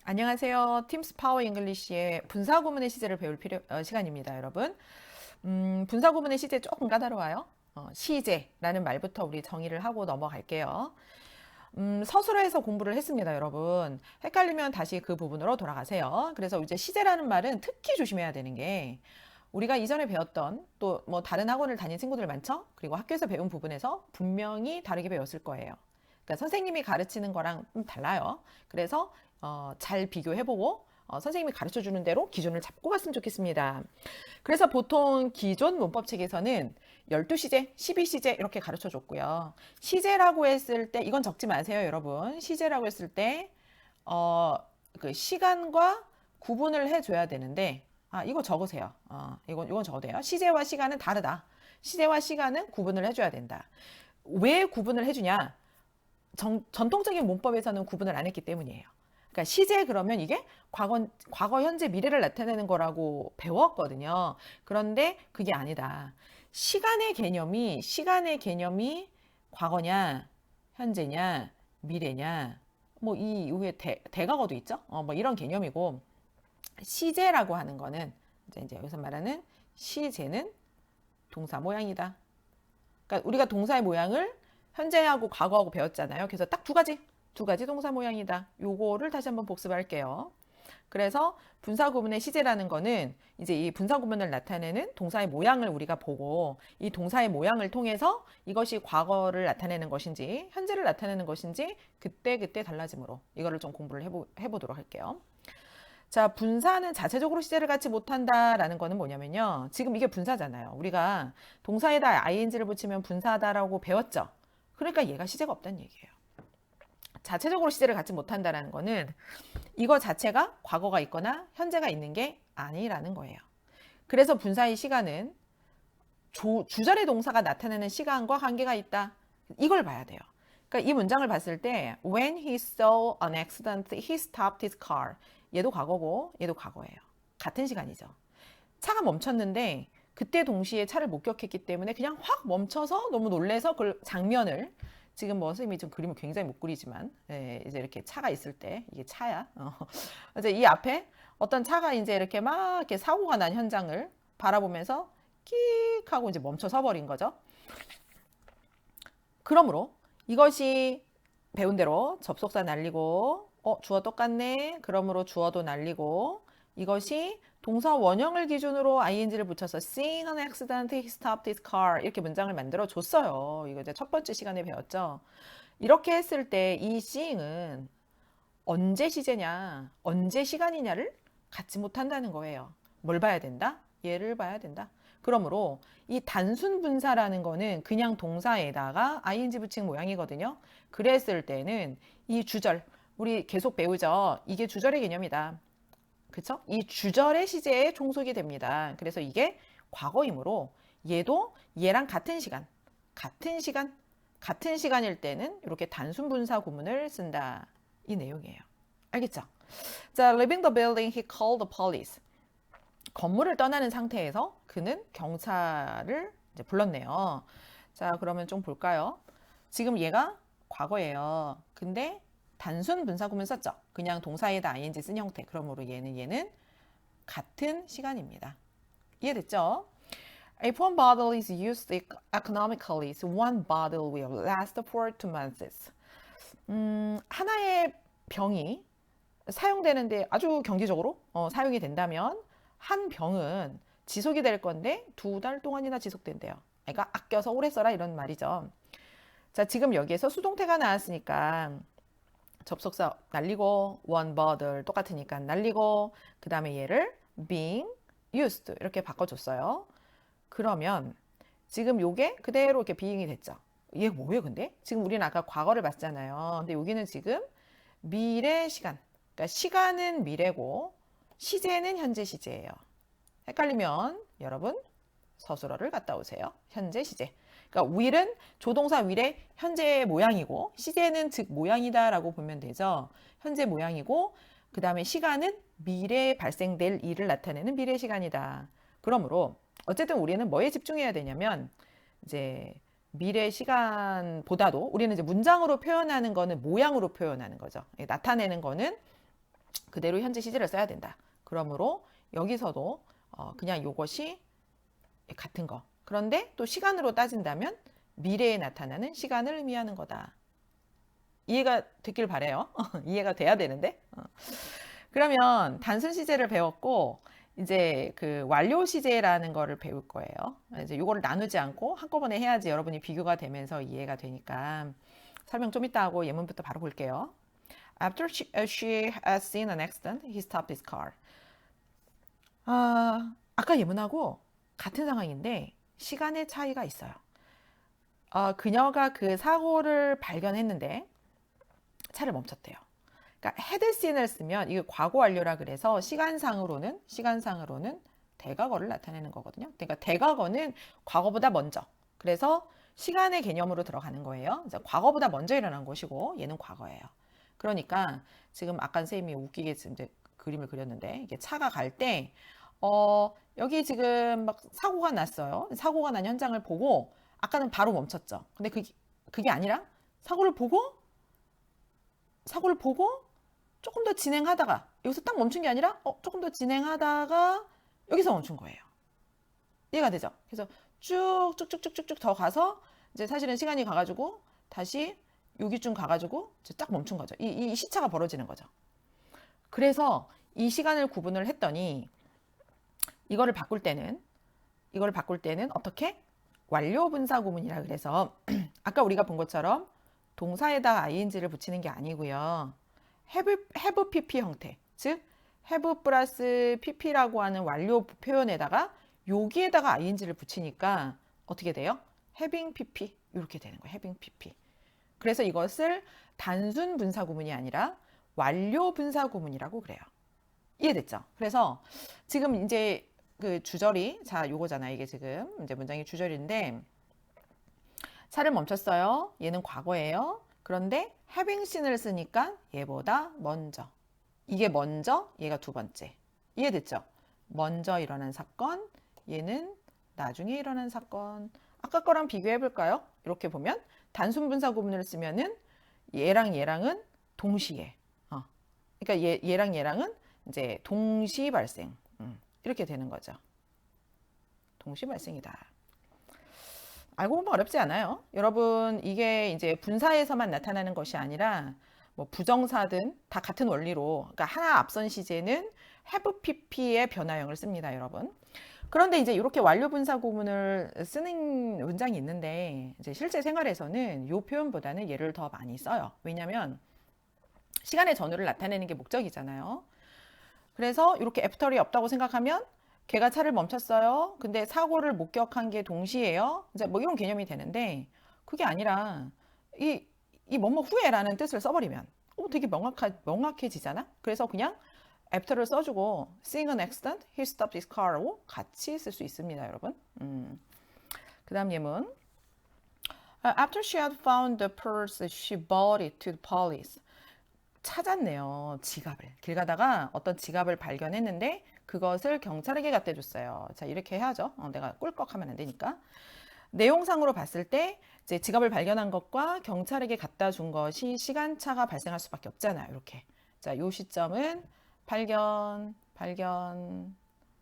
안녕하세요. 팀스 파워 잉글리시의 분사 구문의 시제를 배울 시간입니다, 여러분. 분사 구문의 시제 조금 까다로워요. 시제라는 말부터 우리 정의를 하고 넘어갈게요. 서술어에서 공부를 했습니다, 여러분. 헷갈리면 다시 그 부분으로 돌아가세요. 그래서 이제 시제라는 말은 특히 조심해야 되는 게 우리가 이전에 배웠던 또 뭐 다른 학원을 다닌 친구들 많죠? 그리고 학교에서 배운 부분에서 분명히 다르게 배웠을 거예요. 그러니까 선생님이 가르치는 거랑 좀 달라요. 그래서 잘 비교해보고 선생님이 가르쳐 주는 대로 기준을 잡고 갔으면 좋겠습니다. 그래서 보통 기존 문법책에서는 12시제, 12시제 이렇게 가르쳐 줬고요. 시제라고 했을 때 이건 적지 마세요, 여러분. 시제라고 했을 때 그 시간과 구분을 해줘야 되는데 이거 적으세요. 이건 적어도 돼요. 시제와 시간은 다르다. 시제와 시간은 구분을 해줘야 된다. 왜 구분을 해주냐? 전통적인 문법에서는 구분을 안 했기 때문이에요. 그러니까 시제 그러면 이게 과거, 현재, 미래를 나타내는 거라고 배웠거든요. 그런데 그게 아니다. 시간의 개념이 과거냐, 현재냐, 미래냐, 뭐 이 이후에 대과거도 있죠. 뭐 이런 개념이고 시제라고 하는 거는 이제 여기서 말하는 시제는 동사 모양이다. 그러니까 우리가 동사의 모양을 현재하고 과거하고 배웠잖아요. 그래서 딱 두 가지 동사 모양이다. 요거를 다시 한번 복습할게요. 그래서 분사 구문의 시제라는 거는 이제 이 분사 구문을 나타내는 동사의 모양을 우리가 보고 이 동사의 모양을 통해서 이것이 과거를 나타내는 것인지 현재를 나타내는 것인지 그때 달라짐으로 이거를 좀 공부를 해보도록 할게요. 자, 분사는 자체적으로 시제를 갖지 못한다라는 거는 뭐냐면요. 지금 이게 분사잖아요. 우리가 동사에다 ing를 붙이면 분사다라고 배웠죠. 그러니까 얘가 시제가 없다는 얘기예요. 자체적으로 시제를 갖지 못한다라는 거는 이거 자체가 과거가 있거나 현재가 있는 게 아니라는 거예요. 그래서 분사의 시간은 주절의 동사가 나타내는 시간과 관계가 있다. 이걸 봐야 돼요. 그러니까 이 문장을 봤을 때 When he saw an accident, he stopped his car. 얘도 과거고 얘도 과거예요. 같은 시간이죠. 차가 멈췄는데 그때 동시에 차를 목격했기 때문에 그냥 확 멈춰서 너무 놀래서 그 장면을 지금 뭐 선생님이 좀 그림을 굉장히 못 그리지만 이제 이렇게 차가 있을 때 이게 차야. 이제 이 앞에 어떤 차가 이제 이렇게 막 이렇게 사고가 난 현장을 바라보면서 끽 하고 이제 멈춰 서 버린 거죠. 그러므로 이것이 배운 대로 접속사 날리고 주어 똑같네. 그러므로 주어도 날리고 이것이 동사 원형을 기준으로 ing를 붙여서 seeing an accident, he stopped his car 이렇게 문장을 만들어 줬어요. 이거 이제 첫 번째 시간에 배웠죠. 이렇게 했을 때 이 seeing은 언제 시제냐, 언제 시간이냐를 갖지 못한다는 거예요. 뭘 봐야 된다? 얘를 봐야 된다. 그러므로 이 단순 분사라는 거는 그냥 동사에다가 ing 붙인 모양이거든요. 그랬을 때는 이 주절, 우리 계속 배우죠. 이게 주절의 개념이다. 그쵸? 이 주절의 시제에 종속이 됩니다. 그래서 이게 과거이므로 얘도 얘랑 같은 시간일 때는 이렇게 단순 분사 구문을 쓴다. 이 내용이에요. 알겠죠? 자, leaving the building, he called the police. 건물을 떠나는 상태에서 그는 경찰을 이제 불렀네요. 자, 그러면 좀 볼까요? 지금 얘가 과거예요. 근데 단순 분사구문 썼죠. 그냥 동사에다 ing 쓴 형태. 그러므로 얘는 같은 시간입니다. 이해됐죠? A one bottle is used economically, so one bottle will last for 2 months. 하나의 병이 사용되는데 아주 경제적으로 사용이 된다면 한 병은 지속이 될 건데 2달 동안이나 지속된대요. 그러니까 아껴서 오래 써라 이런 말이죠. 자, 지금 여기에서 수동태가 나왔으니까 접속사 날리고 one bottle 똑같으니까 날리고 그 다음에 얘를 being used 이렇게 바꿔줬어요. 그러면 지금 요게 그대로 이렇게 being이 됐죠. 이게 뭐예요 근데? 지금 우리는 아까 과거를 봤잖아요. 근데 여기는 지금 미래 시간. 그러니까 시간은 미래고 시제는 현재 시제예요. 헷갈리면 여러분 서술어를 갔다 오세요. 현재 시제. 그러니까 will은 조동사 will의 현재 모양이고 시제는 즉 모양이다라고 보면 되죠. 현재 모양이고 그 다음에 시간은 미래에 발생될 일을 나타내는 미래 시간이다. 그러므로 어쨌든 우리는 뭐에 집중해야 되냐면 이제 미래 시간보다도 우리는 이제 문장으로 표현하는 거는 모양으로 표현하는 거죠. 나타내는 거는 그대로 현재 시제를 써야 된다. 그러므로 여기서도 그냥 요것이 같은 거. 그런데 또 시간으로 따진다면 미래에 나타나는 시간을 의미하는 거다. 이해가 됐길 바래요. 이해가 돼야 되는데. 그러면 단순 시제를 배웠고 이제 그 완료 시제라는 거를 배울 거예요. 이제 요거를 나누지 않고 한꺼번에 해야지 여러분이 비교가 되면서 이해가 되니까 설명 좀 이따 하고 예문부터 바로 볼게요. After she has seen an accident, he stopped his car. 아까 예문하고 같은 상황인데 시간의 차이가 있어요. 그녀가 그 사고를 발견했는데 차를 멈췄대요. 그러니까 had seen을 쓰면 이게 과거 완료라 그래서 시간상으로는 대과거를 나타내는 거거든요. 그러니까 대과거는 과거보다 먼저. 그래서 시간의 개념으로 들어가는 거예요. 그래서 과거보다 먼저 일어난 것이고 얘는 과거예요. 그러니까 지금 아까 선생님이 웃기게 이제 그림을 그렸는데 이게 차가 갈 때 여기 지금 막 사고가 났어요. 사고가 난 현장을 보고 아까는 바로 멈췄죠. 근데 그게 아니라 사고를 보고 조금 더 진행하다가 여기서 딱 멈춘 게 아니라 조금 더 진행하다가 여기서 멈춘 거예요. 이해가 되죠? 그래서 쭉쭉쭉쭉쭉 더 가서 이제 사실은 시간이 가가지고 다시 여기쯤 가가지고 딱 멈춘 거죠. 이 시차가 벌어지는 거죠. 그래서 이 시간을 구분을 했더니 이거를 바꿀 때는 어떻게? 완료 분사 구문이라 그래서 아까 우리가 본 것처럼 동사에다가 ing를 붙이는 게 아니고요. have pp 형태, 즉 have 플러스 pp라고 하는 완료 표현에다가 여기에다가 ing를 붙이니까 어떻게 돼요? having pp 이렇게 되는 거예요. having pp. 그래서 이것을 단순 분사 구문이 아니라 완료 분사 구문이라고 그래요. 이해됐죠? 그래서 지금 이제 그 주절이 요거잖아. 이게 지금 이제 문장이 주절인데 차를 멈췄어요. 얘는 과거예요. 그런데 having seen을 쓰니까 얘보다 먼저. 이게 먼저, 얘가 두 번째. 이해됐죠? 먼저 일어난 사건, 얘는 나중에 일어난 사건. 아까 거랑 비교해 볼까요? 이렇게 보면 단순 분사 구문을 쓰면은 얘랑은 동시에. 그러니까 얘랑은 이제 동시 발생. 이렇게 되는 거죠. 동시 발생이다. 알고 보면 어렵지 않아요. 여러분 이게 이제 분사에서만 나타나는 것이 아니라 뭐 부정사든 다 같은 원리로 그러니까 하나 앞선 시제는 have pp의 변화형을 씁니다, 여러분. 그런데 이제 이렇게 완료 분사 구문을 쓰는 문장이 있는데 이제 실제 생활에서는 이 표현보다는 얘를 더 많이 써요. 왜냐하면 시간의 전후를 나타내는 게 목적이잖아요. 그래서 이렇게 애프터리 없다고 생각하면 걔가 차를 멈췄어요. 근데 사고를 목격한 게 동시에요. 이제 뭐 이런 개념이 되는데 그게 아니라 이 뭐뭐 후에라는 뜻을 써버리면 되게 명확해지잖아. 그래서 그냥 after를 써주고 seeing an accident, he stopped his car로 같이 쓸 수 있습니다, 여러분. 그 다음 예문. After she had found the purse, she brought it to the police. 찾았네요. 지갑을. 길 가다가 어떤 지갑을 발견했는데 그것을 경찰에게 갖다 줬어요. 자, 이렇게 해야죠. 내가 꿀꺽하면 안 되니까. 내용상으로 봤을 때 이제 지갑을 발견한 것과 경찰에게 갖다 준 것이 시간차가 발생할 수밖에 없잖아요. 이렇게. 자, 요 시점은 발견.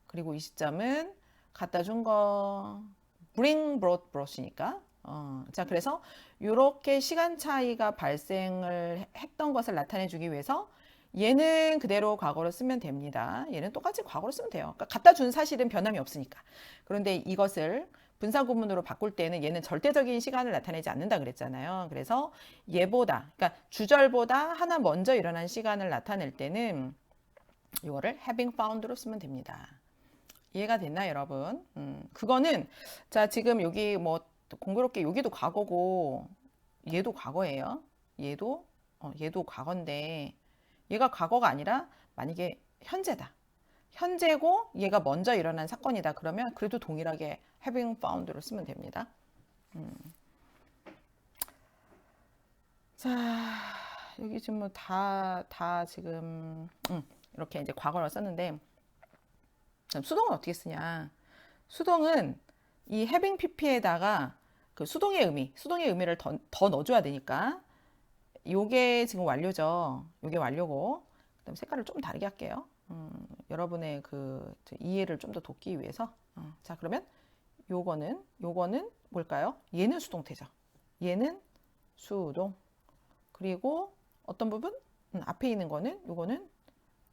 그리고 이 시점은 갖다 준 거. brought, 자, 그래서 이렇게 시간 차이가 발생을 했던 것을 나타내 주기 위해서 얘는 그대로 과거로 쓰면 됩니다. 얘는 똑같이 과거로 쓰면 돼요. 그러니까 갖다 준 사실은 변함이 없으니까. 그런데 이것을 분사 구문으로 바꿀 때는 얘는 절대적인 시간을 나타내지 않는다 그랬잖아요. 그래서 얘보다, 그러니까 주절보다 하나 먼저 일어난 시간을 나타낼 때는 이거를 having found로 쓰면 됩니다. 이해가 됐나, 여러분? 그거는 자, 지금 여기 뭐 공교롭게 여기도 과거고 얘도 과거예요. 얘도 과거인데 얘가 과거가 아니라 만약에 현재다. 현재고 얘가 먼저 일어난 사건이다. 그러면 그래도 동일하게 having found로 쓰면 됩니다. 자, 여기 지금 뭐 다 지금 이렇게 이제 과거로 썼는데 수동은 어떻게 쓰냐? 수동은 이 having pp에다가 그 수동의 의미를 더 넣어줘야 되니까 요게 지금 완료죠. 요게 완료고 그다음 색깔을 좀 다르게 할게요. 여러분의 그 이해를 좀 더 돕기 위해서. 자, 그러면 요거는 뭘까요? 얘는 수동태죠. 얘는 수동. 그리고 어떤 부분? 앞에 있는 거는 요거는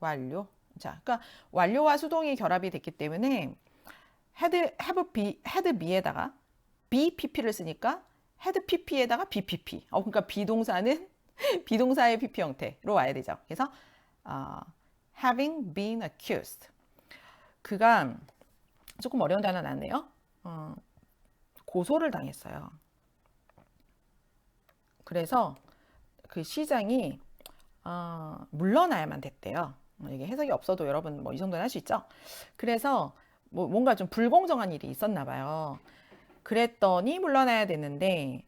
완료. 자, 그러니까 완료와 수동이 결합이 됐기 때문에 had be에다가 BPP를 쓰니까 had PP에다가 BPP. 그러니까 비동사는 비동사의 PP 형태로 와야 되죠. 그래서 having been accused. 그가 조금 어려운 단어 나왔네요. 고소를 당했어요. 그래서 그 시장이 물러나야만 됐대요. 이게 해석이 없어도 여러분 뭐 이 정도는 할 수 있죠. 그래서 뭐 뭔가 좀 불공정한 일이 있었나 봐요. 그랬더니 물러나야 되는데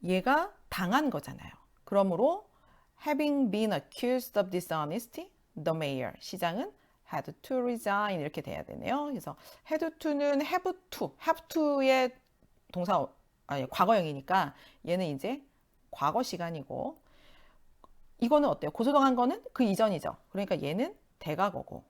얘가 당한 거잖아요. 그러므로 having been accused of dishonesty, the mayor, 시장은 had to resign 이렇게 돼야 되네요. 그래서 had to는 have to의 동사 과거형이니까 얘는 이제 과거 시간이고 이거는 어때요? 고소당한 거는 그 이전이죠. 그러니까 얘는 대과거고.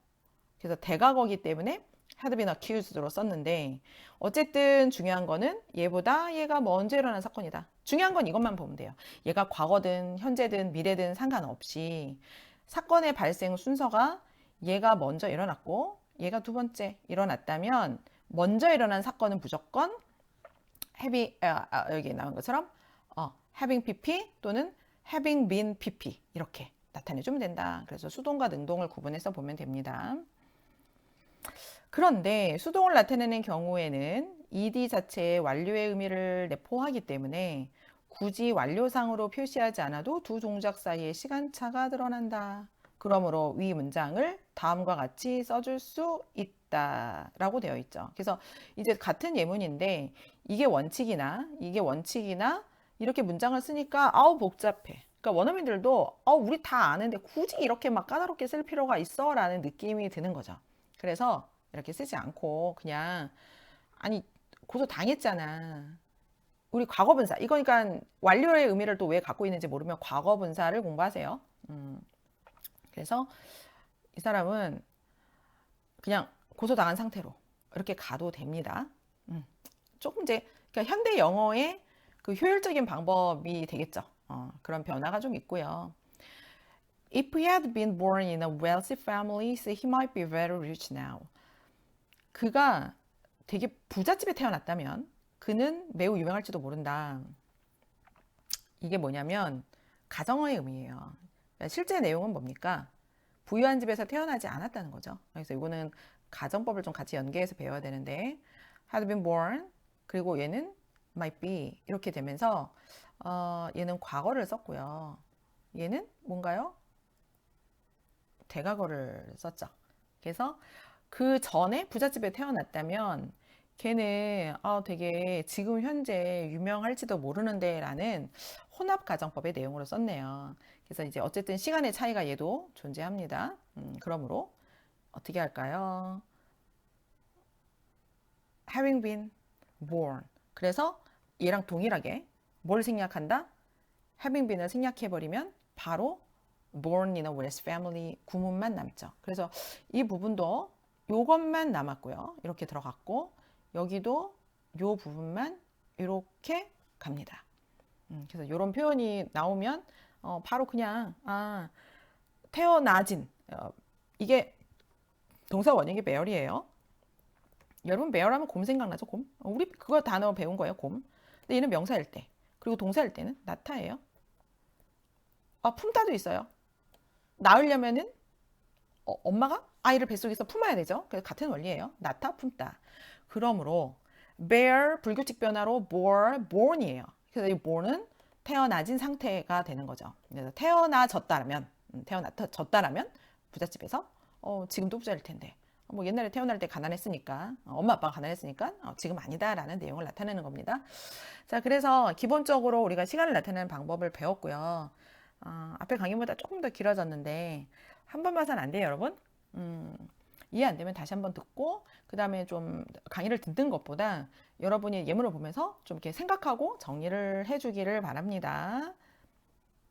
그래서 대과거기 때문에 had been accused로 썼는데 어쨌든 중요한 거는 얘보다 얘가 먼저 일어난 사건이다. 중요한 건 이것만 보면 돼요. 얘가 과거든 현재든 미래든 상관없이 사건의 발생 순서가 얘가 먼저 일어났고 얘가 두 번째 일어났다면 먼저 일어난 사건은 무조건 여기 나온 것처럼 having PP 또는 having been PP 이렇게 나타내주면 된다. 그래서 수동과 능동을 구분해서 보면 됩니다. 그런데 수동을 나타내는 경우에는 ed 자체의 완료의 의미를 내포하기 때문에 굳이 완료상으로 표시하지 않아도 두 동작 사이의 시간차가 드러난다. 그러므로 위 문장을 다음과 같이 써줄 수 있다 라고 되어 있죠. 그래서 이제 같은 예문인데 이게 원칙이나 이렇게 문장을 쓰니까 복잡해. 그러니까 원어민들도 우리 다 아는데 굳이 이렇게 막 까다롭게 쓸 필요가 있어? 라는 느낌이 드는 거죠. 그래서 이렇게 쓰지 않고 그냥 아니 고소 당했잖아. 우리 과거분사 이거니까 완료의 의미를 또 왜 갖고 있는지 모르면 과거분사를 공부하세요. 그래서 이 사람은 그냥 고소당한 상태로 이렇게 가도 됩니다. 조금 이제 그러니까 현대 영어의 그 효율적인 방법이 되겠죠. 그런 변화가 좀 있고요. If he had been born in a wealthy family, he might be very rich now. 그가 되게 부잣집에 태어났다면 그는 매우 유명할지도 모른다. 이게 뭐냐면 가정어의 의미예요. 실제 내용은 뭡니까? 부유한 집에서 태어나지 않았다는 거죠. 그래서 이거는 가정법을 좀 같이 연계해서 배워야 되는데 had been born 그리고 얘는 might be 이렇게 되면서 얘는 과거를 썼고요. 얘는 뭔가요? 대과거를 썼죠. 그래서 그 전에 부잣집에 태어났다면 걔는 되게 지금 현재 유명할지도 모르는데 라는 혼합가정법의 내용으로 썼네요. 그래서 이제 어쨌든 시간의 차이가 얘도 존재합니다. 그러므로 어떻게 할까요? having been born. 그래서 얘랑 동일하게 뭘 생략한다? having been을 생략해버리면 바로 born in a wealthy family 구문만 남죠. 그래서 이 부분도 요것만 남았고요. 이렇게 들어갔고 여기도 요 부분만 이렇게 갑니다. 그래서 이런 표현이 나오면 바로 그냥 태어나진 이게 동사 원형이 bear이에요. 여러분 bear하면 곰 생각나죠? 곰? 우리 그거 단어 배운 거예요. 곰. 근데 얘는 명사일 때 그리고 동사일 때는 나타예요. 품다도 있어요. 낳으려면은 엄마가 아이를 뱃속에서 품어야 되죠. 그래서 같은 원리예요. 낳다, 품다. 그러므로 bear 불규칙 변화로 born이에요. 그래서 이 born은 태어나진 상태가 되는 거죠. 그래서 태어나졌다라면 부잣집에서 지금도 부자일 텐데 뭐 옛날에 태어날 때 가난했으니까 엄마 아빠가 가난했으니까 지금 아니다라는 내용을 나타내는 겁니다. 자, 그래서 기본적으로 우리가 시간을 나타내는 방법을 배웠고요. 앞에 강의보다 조금 더 길어졌는데 한 번 봐서는 안 돼요, 여러분. 이해 안 되면 다시 한번 듣고 그 다음에 좀 강의를 듣는 것보다 여러분이 예문을 보면서 좀 이렇게 생각하고 정리를 해주기를 바랍니다.